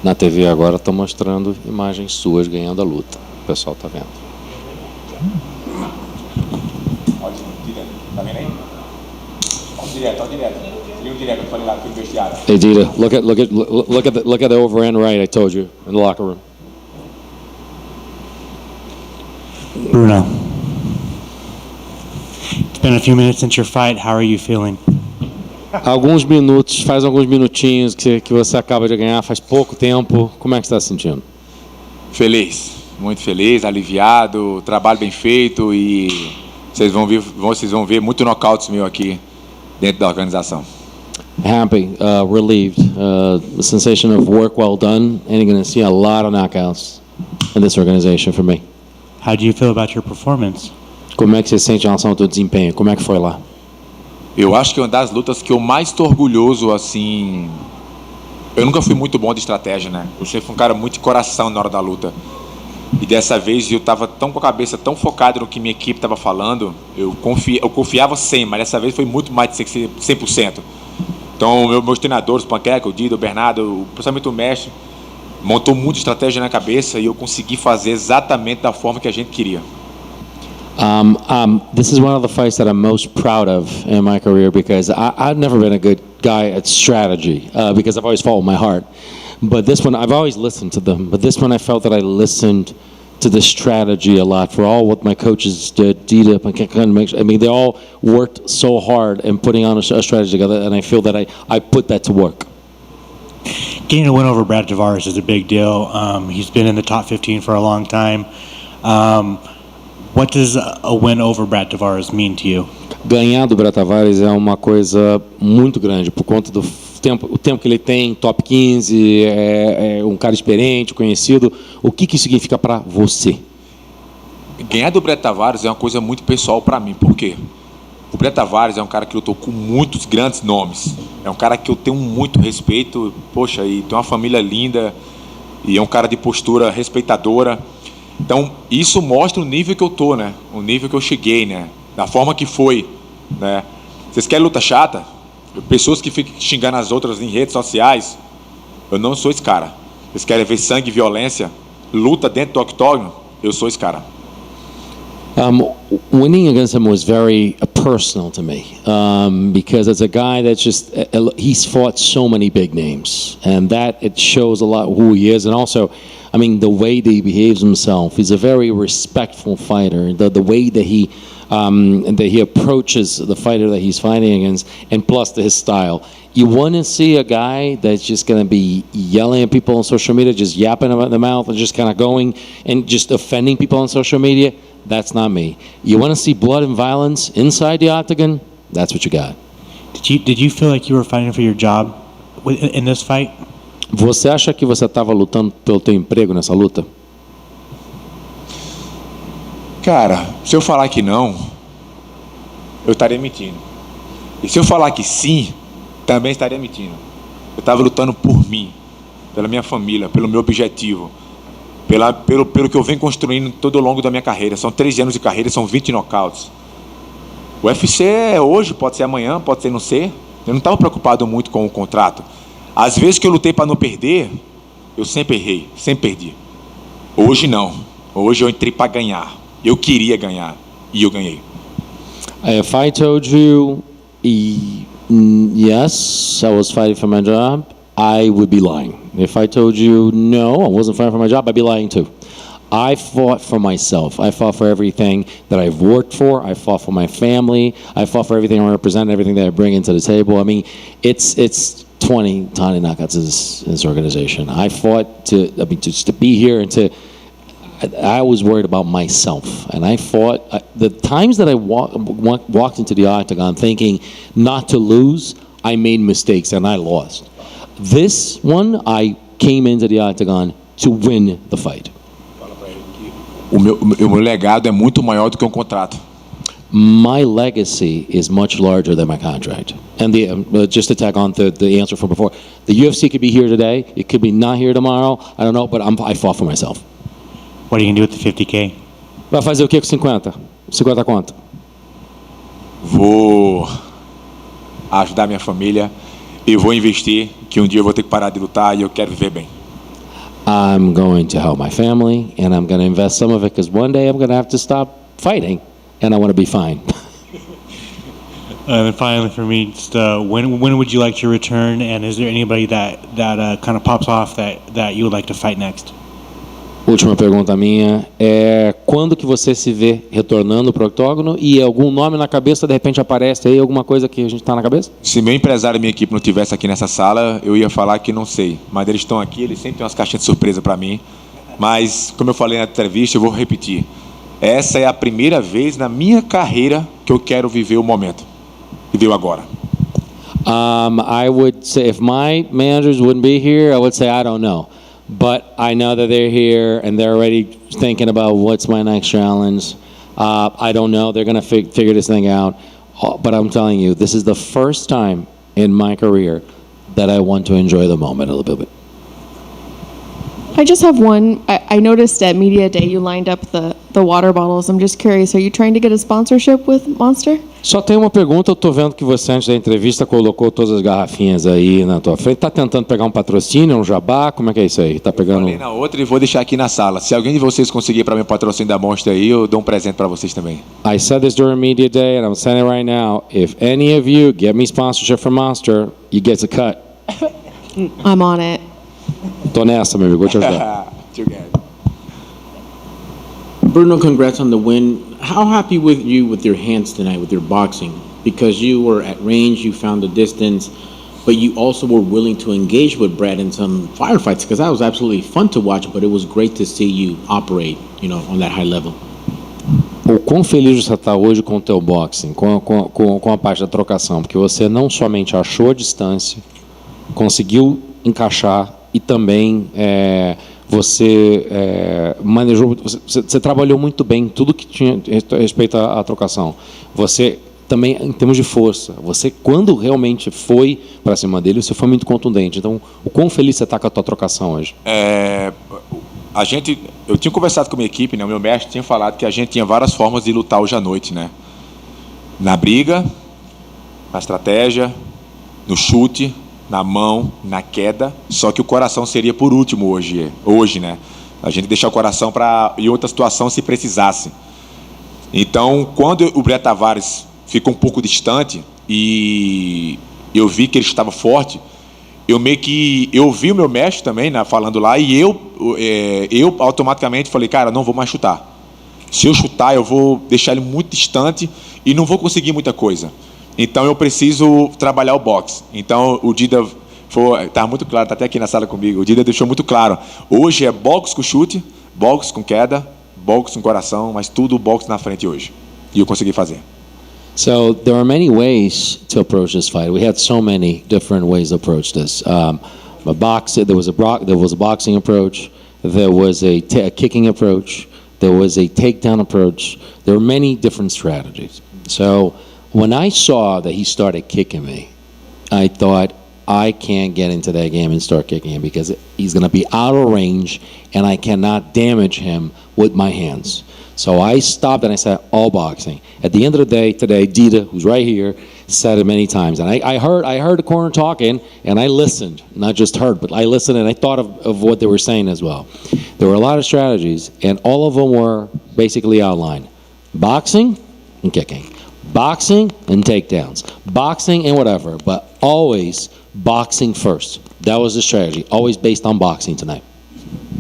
Na TV agora estão mostrando imagens suas ganhando a luta. O pessoal tá vendo. Tá vendo aí? Olha direto. Liga direto, eu falei lá que vestiário. Hey Dita, look at the over and right I told you in the locker room. Bruno, it's been a few minutes since your fight. How are you feeling? Faz alguns minutinhos que você acaba de ganhar, faz pouco tempo. Como é que você está se sentindo? Feliz, muito feliz, aliviado, trabalho bem feito e vocês vão ver muito nocautes meu aqui dentro da organização. Happy, relieved, the sensation of work well done, and you're going to see a lot of knockouts in this organization for me. How do you feel about your performance? Como é que você sente em relação ao teu desempenho? Como é que foi lá? Eu acho que é uma das lutas que eu mais estou orgulhoso, assim. Eu nunca fui muito bom de estratégia, né? Eu sempre fui um cara muito de coração na hora da luta. E dessa vez eu estava tão com a cabeça tão focado no que minha equipe estava falando, eu confiava 100%, mas dessa vez foi muito mais de 100%. Então, meus treinadores, o Panqueca, o Dido, o Bernardo, principalmente o mestre, montou muita estratégia na cabeça e eu consegui fazer exatamente da forma que a gente queria. This is one of the fights that I'm most proud of in my career because I've never been a good guy at strategy because I've always followed my heart. But this one, I've always listened to them. But this one, I felt that I listened to the strategy a lot for all what my coaches did. Dita, I mean, they all worked so hard in putting on a strategy together, and I feel that I put that to work. Getting a win over Brad Tavares is a big deal. He's been in the top 15 for a long time. What does a win over Brad Tavares mean to you? Ganhar do Brad Tavares é uma coisa muito grande por conta do o tempo que ele tem, top 15, é um cara experiente, conhecido. O que isso significa para você? Ganhar do Brad Tavares é uma coisa muito pessoal para mim. Por quê? O Brad Tavares é um cara que lutou com muitos grandes nomes. É um cara que eu tenho muito respeito. Poxa, e tem uma família linda. E é um cara de postura respeitadora. Então, isso mostra o nível que eu tô, né? O nível que eu cheguei, né? Da forma que foi, né? Vocês querem luta chata? Pessoas que ficam xingando as outras em redes sociais, eu não sou esse cara. Vocês querem ver sangue e violência? Luta dentro do octógono? Eu sou esse cara. Winning against him was very personal to me because it's a guy that's just he's fought so many big names, and that it shows a lot who he is, and also, I mean, the way that he behaves himself. He's a very respectful fighter. The way that he approaches the fighter that he's fighting against, and plus his style. You want to see a guy that's just going to be yelling at people on social media, just yapping about the mouth, and just kind of going and just offending people on social media? That's not me. You want to see blood and violence inside the octagon? That's what you got. Did you feel like you were fighting for your job in this fight? Você acha que você estava lutando pelo teu emprego nessa luta? Cara, se eu falar que não, eu estaria mentindo. E se eu falar que sim, também estaria mentindo. Eu estava lutando por mim, pela minha família, pelo meu objetivo, pelo que eu venho construindo todo ao longo da minha carreira. São 13 anos de carreira, são 20 knockouts. O UFC é hoje, pode ser amanhã, pode ser não ser. Eu não estava preocupado muito com o contrato. Às vezes que eu lutei para não perder, eu sempre errei, sempre perdi. Hoje não. Hoje eu entrei para ganhar. Eu queria ganhar e eu ganhei. If I told you yes, I was fighting for my job, I would be lying. If I told you no, I wasn't fighting for my job, I'd be lying too. I fought for myself. I fought for everything that I've worked for. I fought for my family. I fought for everything I represent, everything that I bring into the table. I mean, it's 20 tiny knockouts in this organization. I fought to be here and to. I was worried about myself, and I fought. The times that I walked into the octagon thinking not to lose, I made mistakes and I lost. This one, I came into the octagon to win the fight. O meu legado é muito maior do que um contrato. My legacy is much larger than my contract. And just to tag on to the answer from before, the UFC could be here today, it could be not here tomorrow, I don't know, but I fought for myself. What are you going to do with the 50K? Vai fazer o que com 50? 50 quanto? Vou ajudar minha família e vou investir, que um dia eu vou ter que parar de lutar e eu quero viver bem. I'm going to help my family, and I'm going to invest some of it because one day I'm going to have to stop fighting, and I want to be fine. And then finally, for me, just, when would you like to return? And is there anybody that kind of pops off that you would like to fight next? Última pergunta minha é quando que você se vê retornando para o octógono e algum nome na cabeça de repente aparece aí, alguma coisa que a gente está na cabeça? Se meu empresário e minha equipe não tivesse aqui nessa sala, eu ia falar que não sei. Mas eles estão aqui, eles sempre têm umas caixinhas de surpresa para mim. Mas, como eu falei na entrevista, eu vou repetir. Essa é a primeira vez na minha carreira que eu quero viver o momento. Viver o agora. I would say if my managers wouldn't be here, I would say I don't know. But I know that they're here and they're already thinking about what's my next challenge. I don't know. They're going to figure this thing out. But I'm telling you, this is the first time in my career that I want to enjoy the moment a little bit. I just have one. I noticed at Media Day you lined up the water bottles. I'm just curious, are you trying to get a sponsorship with Monster? Só tem uma pergunta, eu tô vendo que você antes da entrevista colocou todas as garrafinhas aí na tua frente. Tá tentando pegar um patrocínio, um jabá? Como é que é isso aí? Tá pegando? Falei na outra e vou deixar aqui na sala. Se alguém de vocês conseguir para mim o patrocínio da Monster aí, eu dou um presente para vocês também. I said this during Media Day and I'm saying it right now. If any of you get me sponsorship for Monster, you get a cut. I'm on it. Tô nessa, meu amigo, vou te ajudar. Bruno, congrats on the win. How happy with you with your hands tonight, with your boxing? Because you were at range, you found the distance, but you also were willing to engage with Brad in some firefights, because that was absolutely fun to watch, but it was great to see you operate, on that high level. O quão feliz você está hoje com o teu boxing, com a parte da trocação, porque você não somente achou a distância, conseguiu encaixar e também você manejou, você trabalhou muito bem tudo que tinha respeito à trocação. Você também, em termos de força, você quando realmente foi para cima dele, você foi muito contundente. Então, o quão feliz você está com a tua trocação hoje? Eu tinha conversado com a minha equipe, né? O meu mestre tinha falado que a gente tinha várias formas de lutar hoje à noite, né? Na briga, na estratégia, no chute, na mão, na queda, só que o coração seria por último hoje, né? A gente deixar o coração para em outra situação se precisasse. Então, quando o Brett Tavares ficou um pouco distante e eu vi que ele estava forte, eu vi o meu mestre também, né, falando lá, e eu automaticamente falei, cara, não vou mais chutar. Se eu chutar, eu vou deixar ele muito distante e não vou conseguir muita coisa. Então eu preciso trabalhar o boxe. Então o Dida está muito claro, está até aqui na sala comigo. O Dida deixou muito claro. Hoje é boxe com chute, boxe com queda, boxe com coração, mas tudo boxe na frente hoje. E eu consegui fazer. So there are many ways to approach this fight. We had so many different ways to approach this. There was a boxing approach. There was a kicking approach. There was a takedown approach. There were many different strategies. So when I saw that he started kicking me, I thought, I can't get into that game and start kicking him because he's going to be out of range and I cannot damage him with my hands. So I stopped and I said, all boxing. At the end of the day, today, Dita, who's right here, said it many times. And I heard the corner talking and I listened, not just heard, but I listened and I thought of what they were saying as well. There were a lot of strategies and all of them were basically outlined. Boxing and kicking. Boxing and takedowns, boxing and whatever, but always boxing first. That was the strategy, always based on boxing tonight.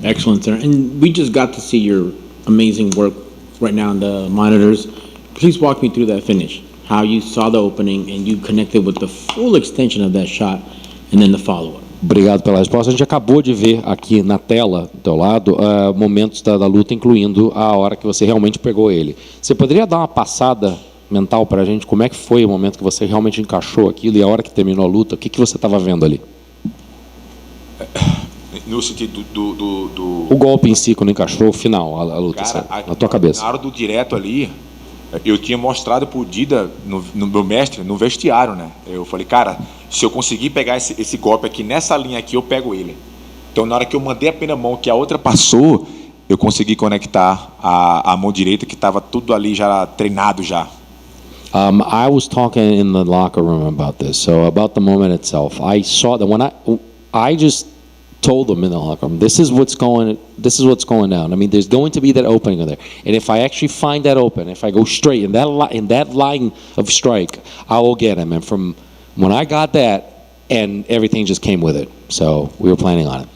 Excellent, sir. And we just got to see your amazing work right now on the monitors. Please walk me through that finish, how you saw the opening and you connected with the full extension of that shot and then the follow-up. Obrigado pela resposta. A gente acabou de ver aqui na tela do teu lado momentos da luta, incluindo a hora que você realmente pegou ele. Você poderia dar uma passada mental para a gente, como é que foi o momento que você realmente encaixou aquilo e a hora que terminou a luta, o que você estava vendo ali? No sentido do... O golpe em si, quando encaixou, o final, a luta, cara, na tua cabeça. Na hora do direto ali, eu tinha mostrado pro Dida, no meu mestre, no vestiário, né? Eu falei, cara, se eu conseguir pegar esse golpe aqui, nessa linha aqui, eu pego ele. Então, na hora que eu mandei a primeira mão, que a outra passou, eu consegui conectar a mão direita, que estava tudo ali já treinado já. I was talking in the locker room about this. So about the moment itself, I saw that when I just told them in the locker room, this is what's going down. I mean, there's going to be that opening there. And if I actually find that open, if I go straight in that line of strike, I will get him. And from when I got that, and everything just came with it. So we were planning on it.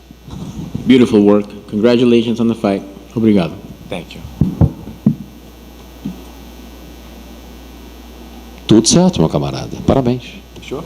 Beautiful work. Congratulations on the fight. Obrigado. Thank you. Tudo certo, meu camarada. Parabéns. Fechou?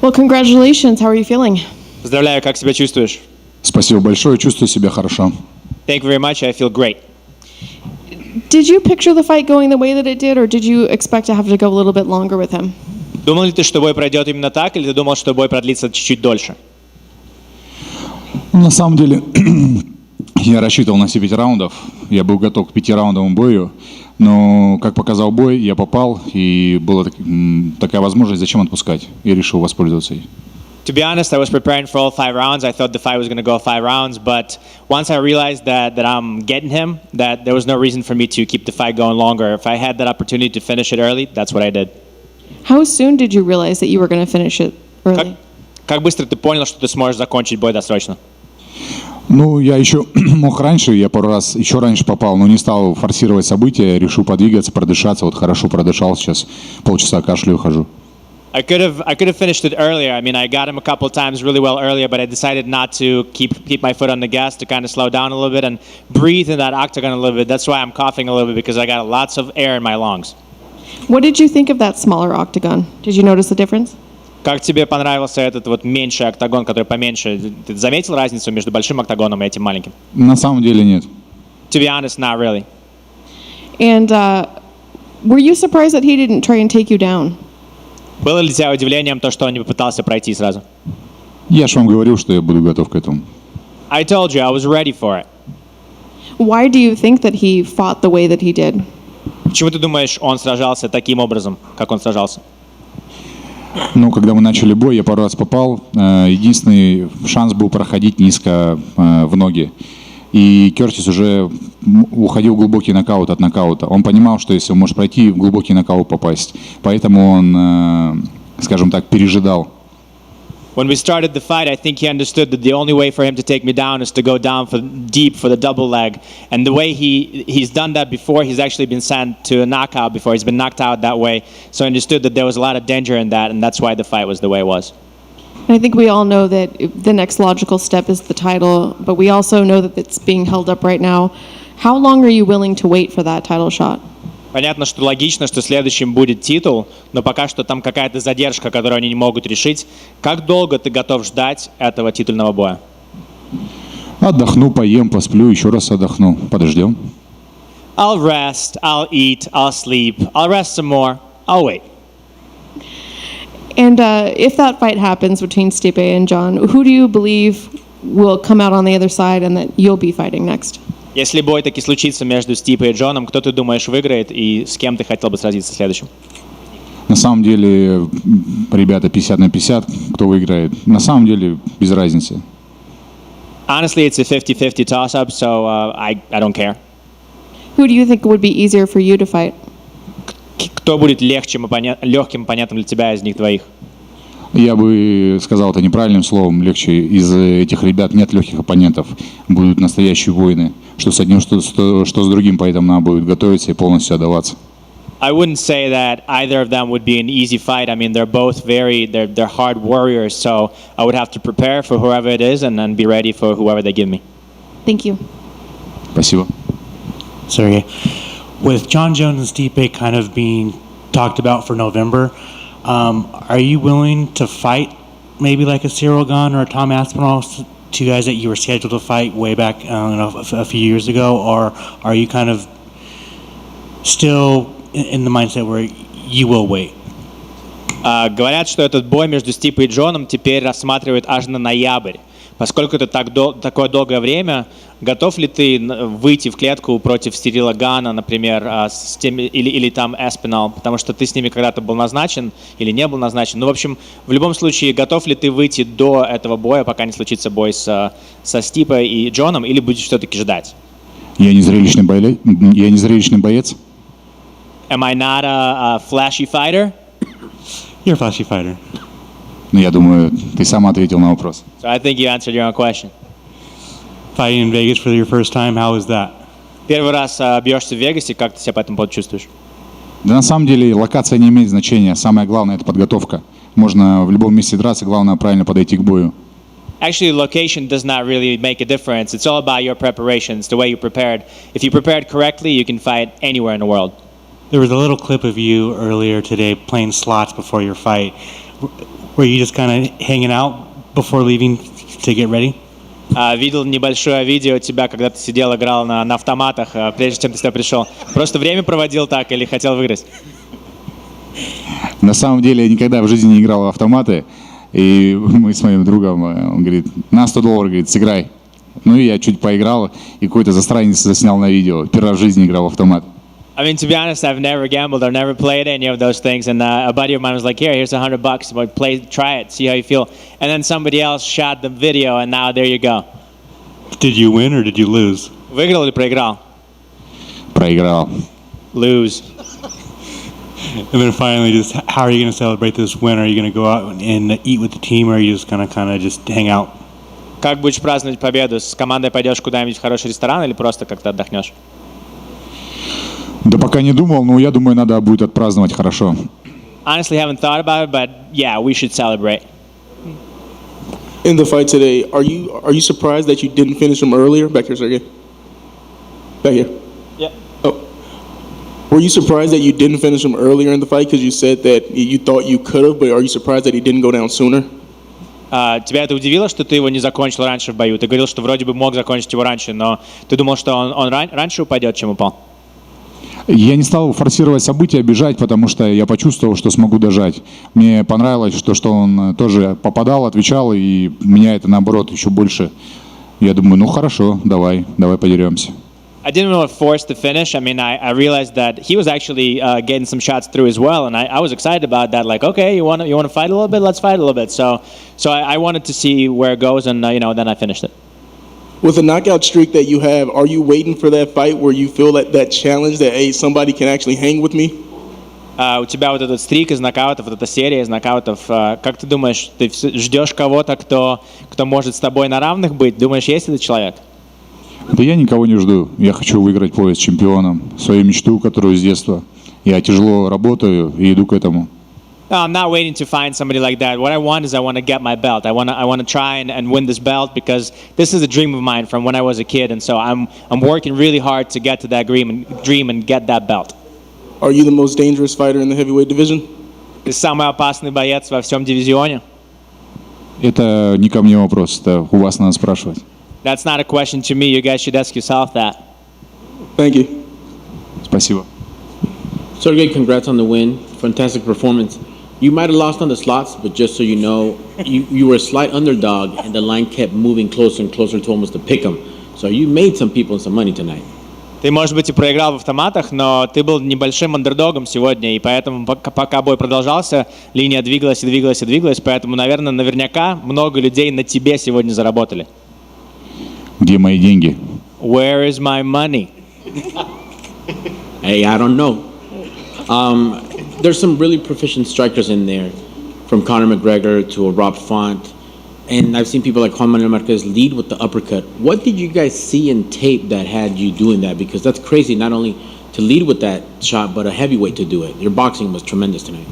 Well, congratulations. How are you feeling? Поздравляю, как себя чувствуешь? Спасибо большое, чувствую себя хорошо. Thank you very much, I feel great. Did you picture the fight going the way that it did, or did you expect to have to go a little bit longer with him? Думал ли ты, что бой пройдет именно так, или ты думал, что бой продлится чуть-чуть дольше? Ну, на самом деле, я рассчитывал на все 5 раундов. Я был готов к 5-раундовому бою. Но, как показал бой, я попал, и была такая возможность, зачем отпускать. И решил воспользоваться ей. To be honest, I was preparing for all 5 rounds. I thought the fight was going to go 5 rounds, but once I realized that I'm getting him, that there was no reason for me to keep the fight going longer. If I had that opportunity to finish it early, that's what I did. How soon did you realize that you were going to finish it early? Как быстро ты понял, что ты сможешь закончить бой досрочно? Ну, я еще мог раньше, я пару раз еще раньше попал, но не стал форсировать события, решил подвигаться, продышаться. Вот хорошо продышал, сейчас полчаса кашлю и хожу. I could have finished it earlier. I mean, I got him a couple of times really well earlier, but I decided not to keep my foot on the gas, to kind of slow down a little bit and breathe in that octagon a little bit. That's why I'm coughing a little bit, because I got lots of air in my lungs. What did you think of that smaller octagon? Did you notice the difference? Как тебе понравился этот вот меньший октагон, который поменьше? Ты заметил разницу между большим октагоном и этим маленьким? На самом деле нет. To be honest, not really. And were you surprised that he didn't try and take you down? Было ли для тебя удивлением то, что он не попытался пройти сразу? Я же вам говорил, что я буду готов к этому. I told you, I was ready for it. Why do you think that he fought the way that he did? Почему ты думаешь, он сражался таким образом, как он сражался? Ну, когда мы начали бой, я пару раз попал. Единственный шанс был проходить низко в ноги. И Кертис уже уходил в глубокий нокаут от нокаута. Он понимал, что если он может пройти, в глубокий нокаут попасть. Поэтому он, скажем так, пережидал. When we started the fight, I think he understood that the only way for him to take me down is to go down deep for the double leg. And the way he's done that before, he's actually been sent to a knockout before. He's been knocked out that way. So I understood that there was a lot of danger in that, and that's why the fight was the way it was. I think we all know that the next logical step is the title, but we also know that it's being held up right now. How long are you willing to wait for that title shot? Понятно, что логично, что следующим будет титул, но пока что там какая-то задержка, которую они не могут решить. Как долго ты готов ждать этого титульного боя? Отдохну, поем, посплю, еще раз отдохну. Подождем. I'll rest, I'll eat, I'll sleep, I'll rest some more, I'll wait. And if that fight happens between Stipe and John, who do you believe will come out on the other side and that you'll be fighting next? Если бой таки случится между Стипой и Джоном, кто ты думаешь выиграет и с кем ты хотел бы сразиться следующим? На самом деле, ребята, 50 на 50, кто выиграет. На самом деле, без разницы. Honestly, it's a 50-50 toss-up, so I don't care. Who do you think would be easier for you to fight? Кто будет легким и понятным для тебя из них двоих? Я бы сказал это неправильным словом, легче. Из этих ребят нет легких оппонентов. Будут настоящие воины. Что с одним, что с другим, поэтому надо будет готовиться и полностью отдаваться. I wouldn't say that either of them would be an easy fight. I mean, they're both they're hard warriors, so I would have to prepare for whoever it is and then be ready for whoever they give me. Thank you. Спасибо. Sergei, with John Jones and Stipe kind of being talked about for November, are you willing to fight maybe like a Cyril Gane or a Tom Aspinall, two guys that you were scheduled to fight way back a few years ago, or are you kind of still in the mindset where you will wait? Говорят, что этот бой между Стипой и Джоном теперь рассматривают аж на ноябрь. Поскольку это такое долгое время, готов ли ты выйти в клетку против Сирила Гана, например, или там Эспинал, потому что ты с ними когда-то был назначен или не был назначен. Ну, в общем, в любом случае, готов ли ты выйти до этого боя, пока не случится бой со Стипой и Джоном, или будешь все-таки ждать? Я не зрелищный боец. Am I not a flashy fighter? You're a flashy fighter. Но я думаю, ты сам ответил на вопрос. So I think you answered your own question. Fighting in Vegas for your first time, how was that? Первый раз бьешься в Вегасе, как ты себя по этому поводу чувствуешь? Да на самом деле локация не имеет значения. Самое главное — это подготовка. Можно в любом месте драться, главное правильно подойти к бою. Actually, location does not really make a difference. It's all about your preparation. It's the way you prepared. If you prepared correctly, you can fight anywhere in the world. There was a little clip of you earlier today playing slots before your fight. Were you just kind of hanging out before leaving to get ready? Видел небольшое видео тебя, когда ты сидел, играл на автоматах, прежде чем ты сюда пришел. Просто время проводил так или хотел выиграть? На самом деле я никогда в жизни не играл в автоматы. И мы с моим другом, он говорит, на $100, говорит, сыграй. Ну и я чуть поиграл, и какой-то засранец заснял на видео. Первый раз в жизни играл в автомат. I mean, to be honest, I've never gambled or never played any of those things. And a buddy of mine was like, here's $100. Like, try it, see how you feel. And then somebody else shot the video, and now there you go. Did you win or did you lose? Выиграл или проиграл? Проиграл. Lose. And then finally, just how are you going to celebrate this win? Are you going to go out and eat with the team, or are you just going to kind of just hang out? Как будешь праздновать победу? С командой пойдешь куда-нибудь в хороший ресторан или просто как-то отдохнешь? Да пока не думал, но я думаю, надо будет отпраздновать хорошо. Honestly, haven't thought about it, but yeah, we should celebrate. In the fight today, are you surprised that you didn't finish him earlier? Back here, Sergei. Back here. Yeah. Oh. Were you surprised that you didn't finish him earlier in the fight because you said that you thought you could have, but are you surprised that he didn't go down sooner? Тебя это удивило, что ты его не закончил раньше в бою? Ты говорил, что вроде бы мог закончить его раньше, но ты думал, что он раньше упадет, чем упал? Я не стал форсировать события, бежать, потому что я почувствовал, что смогу дожать. Мне понравилось, что он тоже попадал, отвечал, и меня это, наоборот, еще больше. Я думаю, ну хорошо, давай подеремся. I didn't want to force the finish. I mean, I realized that he was actually getting some shots through as well, and I was excited about that. Like, okay, you want to fight a little bit? Let's fight a little bit. So I wanted to see where it goes, and then I finished it. With the knockout streak that you have, are you waiting for that fight where you feel that challenge that, hey, somebody can actually hang with me? У тебя вот этот стрик из нокаутов, вот эта серия из нокаутов. Как ты думаешь, ты ждешь кого-то, кто может с тобой на равных быть? Думаешь, есть этот человек? Да я никого не жду. Я хочу выиграть пояс чемпионом. Свою мечту, которую с детства. Я тяжело работаю и иду к этому. I'm not waiting to find somebody like that. What I want is I want to get my belt. I want to try and win this belt because this is a dream of mine from when I was a kid, and so I'm working really hard to get to that dream and get that belt. Are you the most dangerous fighter in the heavyweight division? Ты самый опасный боец во всем дивизионе? Это не ко мне вопрос, это у вас надо спрашивать. That's not a question to me. You guys should ask yourself that. Thank you. Спасибо. Sergei, congrats on the win. Fantastic performance. You might have lost on the slots, but just so you know, you were a slight underdog, and the line kept moving closer and closer to almost a pick 'em. So you made some people some money tonight. Ты, может быть, и проиграл в автоматах, но ты был небольшим андердогом сегодня, и поэтому, пока бой продолжался, линия двигалась и двигалась и двигалась, поэтому, наверняка много людей на тебе сегодня заработали. Где мои деньги? Where is my money? Hey, I don't know. There's some really proficient strikers in there, from Conor McGregor to a Rob Font, and I've seen people like Juan Manuel Marquez lead with the uppercut. What did you guys see in tape that had you doing that? Because that's crazy, not only to lead with that shot, but a heavyweight to do it. Your boxing was tremendous tonight.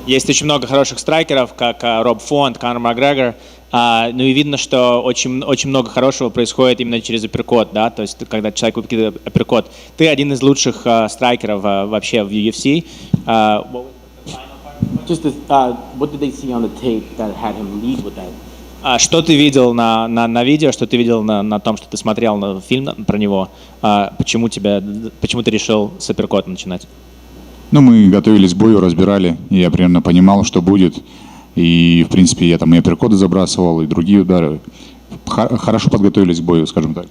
Есть очень много хороших страйкеров, как Роб Фонт, Конор Макгрегор. Ну и видно, что очень много хорошего происходит именно через апперкот, да, то есть когда человек выкидывает апперкот. Ты один из лучших страйкеров вообще в UFC. Just what did they see on the tape that had him lead with that? Что ты видел на видео, что ты видел на том, что ты смотрел на фильм про него? Почему ты решил с апперкота начинать? Ну, мы готовились к бою, разбирали, и я примерно понимал, что будет. И, в принципе, я там и апперкоты забрасывал, и другие удары. Хорошо подготовились к бою, скажем так.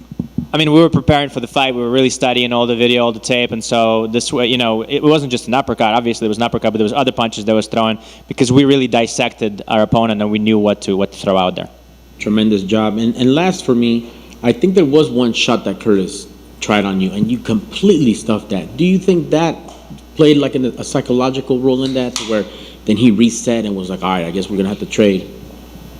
I mean, we were preparing for the fight. We were really studying all the video, all the tape, and so this way, it wasn't just an uppercut. Obviously, there was an uppercut, but there was other punches that was thrown because we really dissected our opponent and we knew what to throw out there. Tremendous job. And last for me, I think there was one shot that Curtis tried on you, and you completely stuffed that. Do you think that played like a psychological role in that, where then he reset and was like, all right, I guess we're going to have to trade?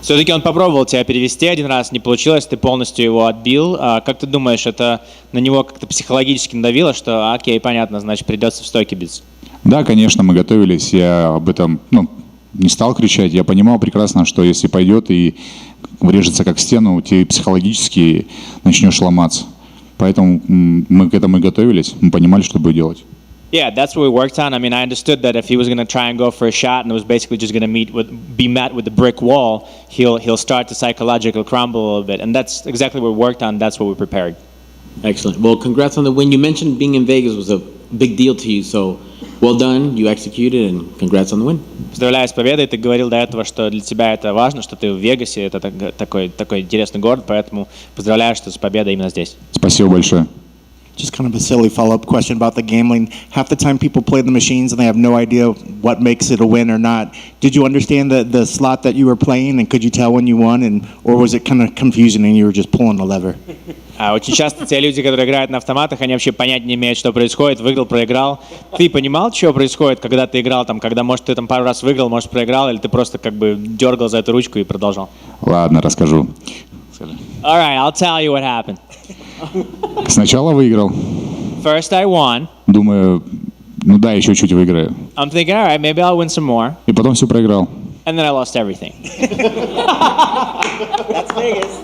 Все-таки он попробовал тебя перевести один раз, не получилось, ты полностью его отбил. Как ты думаешь, это на него как-то психологически надавило, что окей, понятно, значит, придется в стойке биться? Да, конечно, мы готовились, я об этом не стал кричать, я понимал прекрасно, что если пойдет и врежется как в стену, ты психологически начнешь ломаться. Поэтому мы к этому и готовились, мы понимали, что будет делать. Yeah, that's what we worked on. I mean, I understood that if he was going to try and go for a shot and it was basically just going to be met with the brick wall, he'll start to psychological crumble a little bit. And that's exactly what we worked on. That's what we prepared. Excellent. Well, congrats on the win. You mentioned being in Vegas was a big deal to you, so well done. You executed, and congrats on the win. Поздравляю с победой. Ты говорил до этого, что для тебя это важно, что ты в Вегасе. Это такой интересный город, поэтому поздравляю, что с победой именно здесь. Спасибо большое. Just kind of a silly follow-up question about the gambling. Half the time people play the machines and they have no idea what makes it a win or not. Did you understand the slot that you were playing, and could you tell when you won, or was it kind of confusing and you were just pulling the lever? Очень часто те люди, которые играют на автоматах, они вообще понять не имеют, что происходит, выиграл, проиграл. Ты понимал, что происходит, когда ты играл, там, когда, может, ты там пару раз выиграл, может, проиграл, или ты просто как бы дергал за эту ручку и продолжал? Ладно, расскажу. All right, I'll tell you what happened. Сначала выиграл. First I won. Думаю, ну да, еще чуть выиграю. I'm thinking, all right, maybe I'll win some more. И потом все проиграл. And then I lost everything. That's Vegas.